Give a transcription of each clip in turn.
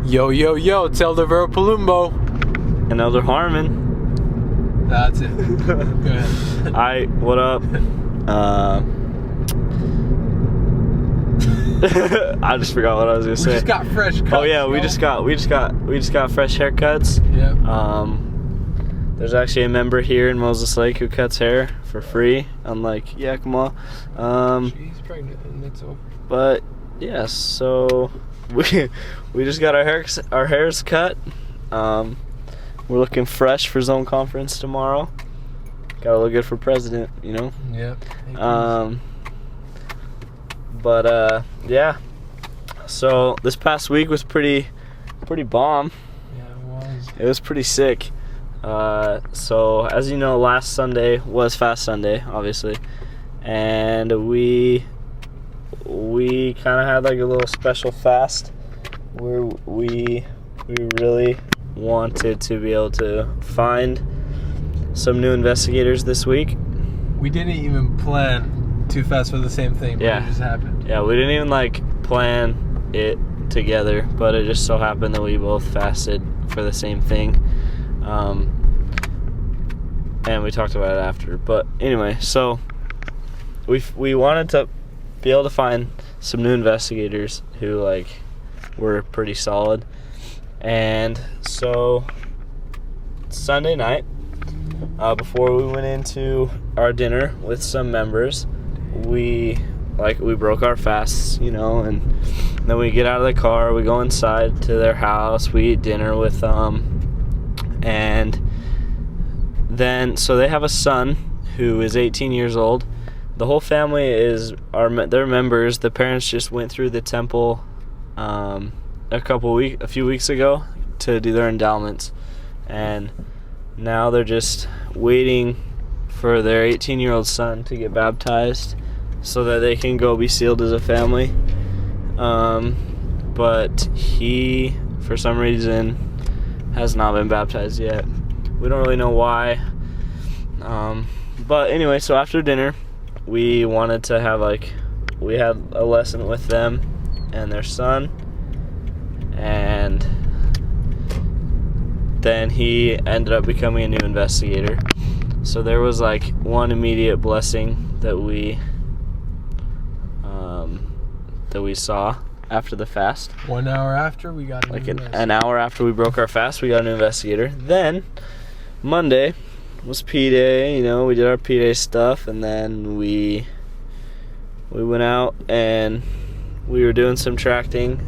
Yo, yo, yo, it's Elder Vero Palumbo. And Elder Harman. That's it. Go ahead. Hi, what up? I just forgot what I was gonna say. We just got fresh cuts. Oh yeah, we just got fresh haircuts. Yeah. There's actually a member here in Moses Lake who cuts hair for free, unlike Yakima. She's pregnant, and it's over. But yeah, so we just got our hairs cut. We're looking fresh for zone conference tomorrow. Gotta look good for president, you know. Yeah. Yeah. So this past week was pretty bomb. Yeah, it was. It was pretty sick. So as you know, last Sunday was Fast Sunday, obviously, and we kind of had like a little special fast where we really wanted to be able to find some new investigators this week. We didn't even plan too fast for the same thing, but it just happened. Yeah, we didn't even like plan it together, but it just so happened that we both fasted for the same thing. And we talked about it after. But anyway, so we wanted to be able to find some new investigators who like were pretty solid. And so Sunday night, before we went into our dinner with some members, we broke our fasts, you know, and then we get out of the car, we go inside to their house, we eat dinner with them, and then so they have a son who is 18 years old. The whole family they're members. The parents just went through the temple a few weeks ago to do their endowments, and now they're just waiting for their 18-year-old son to get baptized so that they can go be sealed as a family. But he, for some reason, has not been baptized yet. We don't really know why. But anyway, so after dinner, we wanted to have we had a lesson with them and their son, and then he ended up becoming a new investigator. So there was one immediate blessing that we saw after the fast. 1 hour after we got an hour after we broke our fast, we got a new investigator. Then Monday was P Day, you know, we did our P Day stuff, and then we went out and we were doing some tracting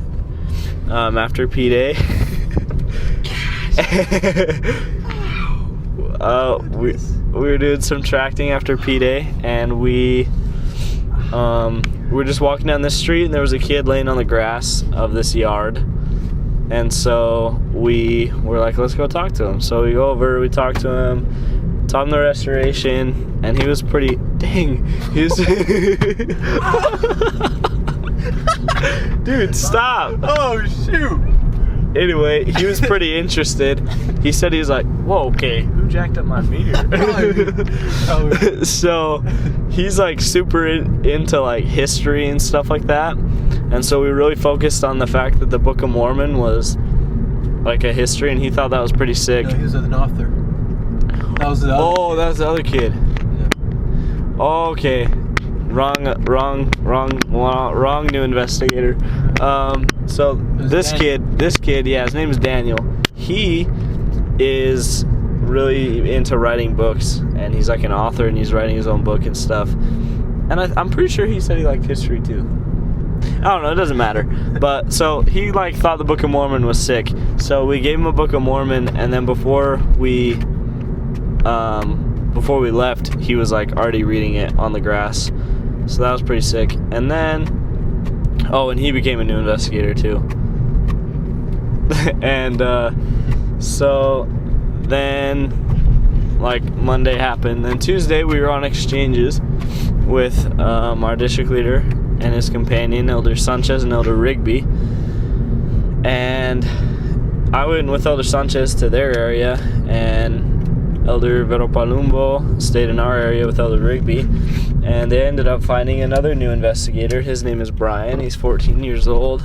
after P Day. We were doing some tracting after P Day, and we were just walking down the street, and there was a kid laying on the grass of this yard, and so we were like, let's go talk to him. So we go over, we talk to him, taught him the restoration, and he was pretty dude, stop. Oh shoot. Anyway, he was pretty interested. He said, he was like, whoa, okay, who jacked up my meter? So he's super into history and stuff like that. And so we really focused on the fact that the Book of Mormon was a history, and he thought that was pretty sick. No, he was an author. That was the other that was the other kid. Yeah. Okay. Wrong new investigator. So this kid, yeah, his name is Daniel. He is really into writing books, and he's an author, and he's writing his own book and stuff. And I'm pretty sure he said he liked history too. I don't know, it doesn't matter. But so he thought the Book of Mormon was sick. So we gave him a Book of Mormon, and then before we left, he was already reading it on the grass. So that was pretty sick. And then and he became a new investigator too. And so then Monday happened. Then Tuesday we were on exchanges with our district leader and his companion, Elder Sanchez and Elder Rigby. And I went with Elder Sanchez to their area, and Elder Vero Palumbo stayed in our area with Elder Rigby. And they ended up finding another new investigator. His name is Brian. He's 14 years old,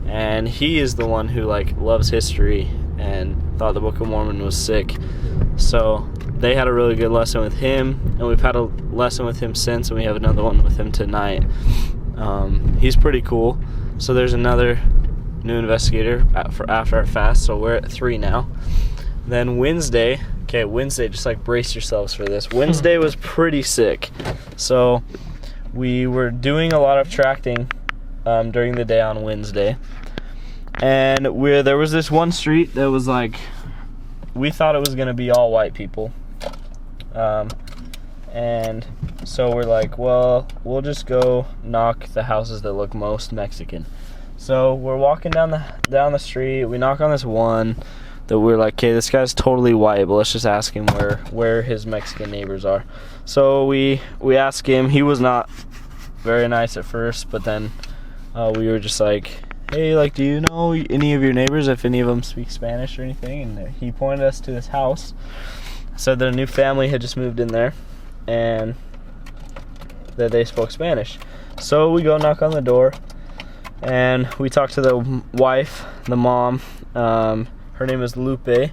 and he is the one who like loves history and thought the Book of Mormon was sick. So they had a really good lesson with him, and we've had a lesson with him since, and we have another one with him tonight. He's pretty cool. So there's another new investigator for after our fast, so we're at 3 now. Then Wednesday, just like brace yourselves for this. Wednesday was pretty sick. So we were doing a lot of tracting during the day on Wednesday, and there was this one street that was like, we thought it was gonna be all white people, and so we're like, well, we'll just go knock the houses that look most Mexican. So we're walking down the street. We knock on this one that we're like, okay, this guy's totally white, but let's just ask him where his Mexican neighbors are. So we asked him. He was not very nice at first, but then we were just like, hey, like, do you know any of your neighbors, if any of them speak Spanish or anything? And he pointed us to this house, said that a new family had just moved in there and that they spoke Spanish. So we go knock on the door, and we talk to the wife, the mom. Her name is Lupe,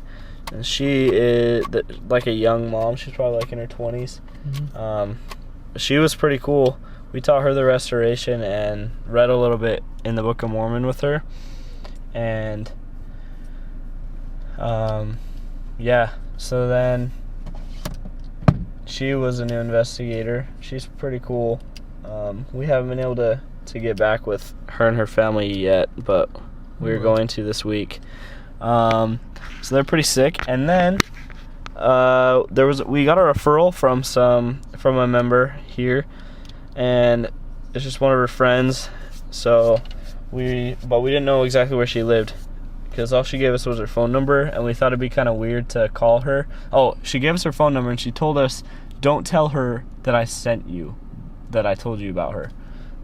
and she is like a young mom. She's probably like in her 20s. She was pretty cool. We taught her the restoration and read a little bit in the Book of Mormon with her. And so then she was a new investigator. She's pretty cool. We haven't been able to get back with her and her family yet, but we're going to this week. So they're pretty sick. And then we got a referral from a member here, and it's just one of her friends. So we didn't know exactly where she lived, because all she gave us was her phone number, and we thought it'd be kind of weird to call her. Oh, she gave us her phone number, and she told us, don't tell her that I sent you, that I told you about her.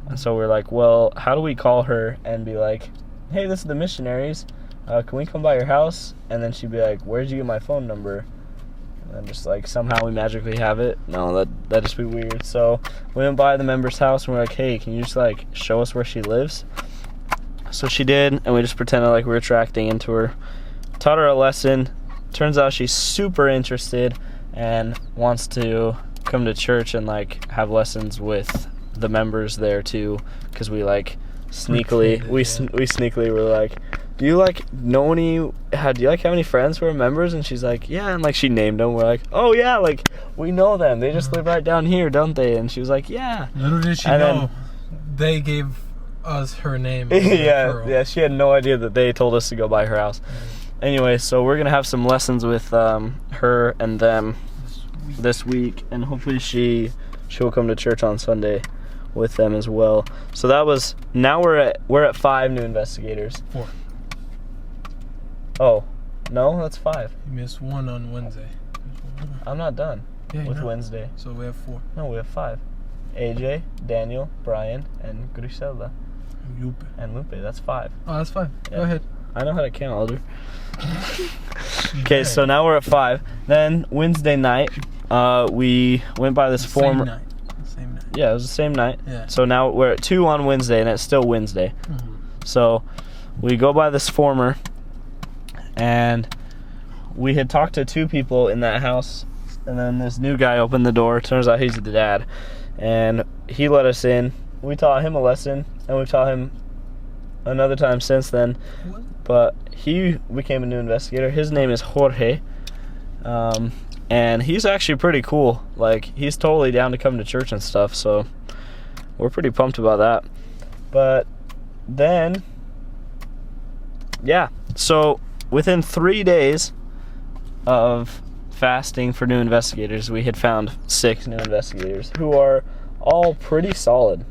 And so we're like, well, how do we call her and be like, hey, this is the missionaries, can we come by your house? And then she'd be like, where'd you get my phone number? And then just like somehow we magically have it. No, that'd just be weird. So we went by the member's house, and we're like, hey, can you just like show us where she lives? So she did, and we just pretended like we were tracking into her. Taught her a lesson. Turns out she's super interested and wants to come to church and like have lessons with the members there too, because we like sneakily were like, do you like know any, do you like have any friends who are members? And she's like, yeah, and like she named them. We're like, oh yeah, like we know them, they just live right down here, don't they? And she was like, yeah. Little did she know they gave us her name. yeah, she had no idea that they told us to go by her house. Anyway, so we're gonna have some lessons with her and them this week, and hopefully she'll come to church on Sunday with them as well. So that was, now we're at 5 new investigators. 4. Oh, no, that's 5. You missed 1 on Wednesday. I'm not done with Wednesday. So we have 4. No, we have 5. AJ, Daniel, Brian, and Griselda. And Lupe. That's 5. Oh, that's 5. Yeah. Go ahead. I know how to count, Elder. Okay, so now we're at 5. Then Wednesday night, we went by this former. Same night. Yeah, it was the same night. Yeah. So now we're at 2 on Wednesday, and it's still Wednesday. So we go by this former, and we had talked to 2 people in that house, and then this new guy opened the door. Turns out he's the dad, and he let us in. We taught him a lesson, and we taught him another time since then. But he became a new investigator. His name is Jorge, and he's actually pretty cool. Like, he's totally down to come to church and stuff, so we're pretty pumped about that. But then, yeah, so within 3 days of fasting for new investigators, we had found 6 new investigators who are all pretty solid.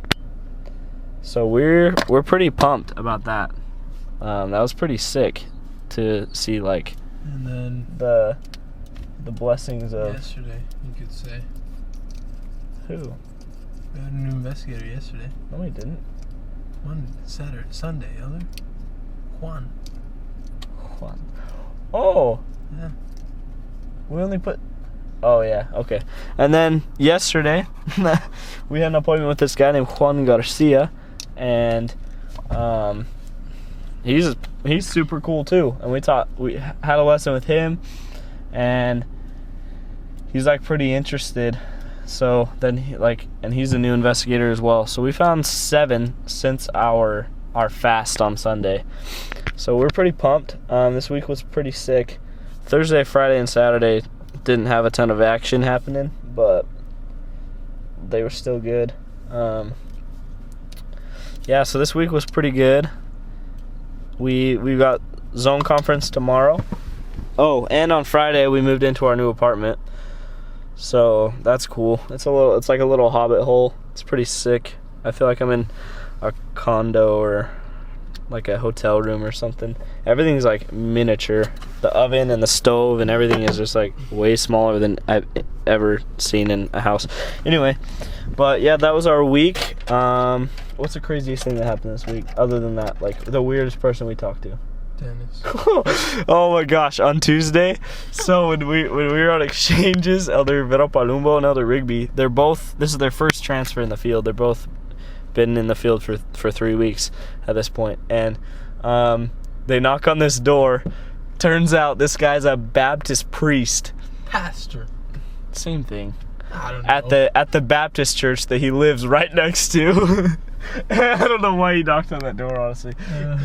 So we're pretty pumped about that. That was pretty sick to see, like, and then the blessings of yesterday, you could say. Who? We had a new investigator yesterday. No, we didn't. Sunday, other Juan. Oh. Yeah. We only put. Oh yeah. Okay. And then yesterday, we had an appointment with this guy named Juan Garcia, and he's super cool too. And we had a lesson with him, and he's like pretty interested. So then he's a new investigator as well. So we found 7 since our fast on Sunday. So we're pretty pumped. This week was pretty sick. Thursday, Friday, and Saturday didn't have a ton of action happening, but they were still good. Yeah, so this week was pretty good. We got zone conference tomorrow. Oh, and on Friday we moved into our new apartment. So that's cool. It's like a little hobbit hole. It's pretty sick. I feel like I'm in a condo or like a hotel room or something. Everything's like miniature. The oven and the stove and everything is just like way smaller than I've ever seen in a house. Anyway, but yeah, that was our week. What's the craziest thing that happened this week other than that? Like the weirdest person we talked to? Dennis. Oh my gosh, on Tuesday. So when we were on exchanges, Elder Vero Palumbo and Elder Rigby, this is their first transfer in the field. They're both been in the field for 3 weeks at this point. And they knock on this door. Turns out this guy's a Baptist priest. Pastor. Same thing. I don't know. At the Baptist church that he lives right next to. I don't know why he knocked on that door, honestly.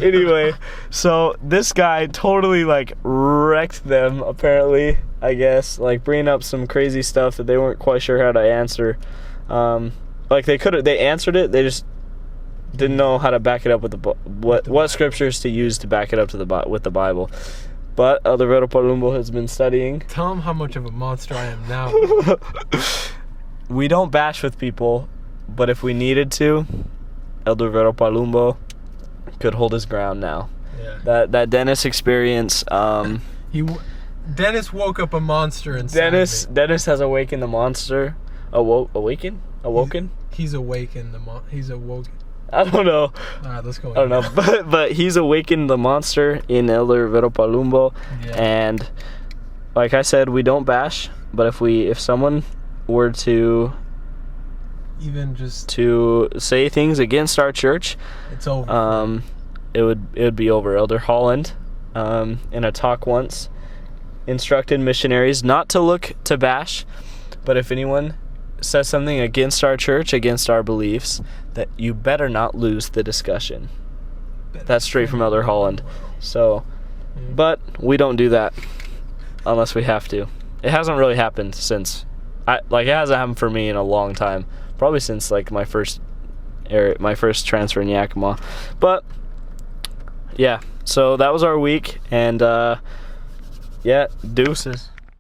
Anyway, so this guy totally like wrecked them, apparently, I guess, like bringing up some crazy stuff that they weren't quite sure how to answer. Like they answered it, they just didn't know how to back it up with what scriptures to use to back it up with the Bible. But Elder Vero Palumbo has been studying. Tell him how much of a monster I am now. We don't bash with people, but if we needed to, Elder Vero Palumbo could hold his ground now. Yeah. That Dennis experience. Dennis woke up a monster inside me. Dennis has awakened the monster. Awoken? He's awakened he's awoken. I don't know. All right, let's go. I don't know, but he's awakened the monster in Elder Vero Palumbo, yeah. And like I said, we don't bash, but if someone were to even just to say things against our church, it's over. It would be over. Elder Holland, in a talk once, instructed missionaries not to look to bash, but if anyone says something against our church, against our beliefs, that you better not lose the discussion. That's straight from Elder Holland. So, but we don't do that unless we have to. It hasn't really happened since, it hasn't happened for me in a long time. Probably since like my first transfer in Yakima. But yeah, so that was our week, and yeah, deuces.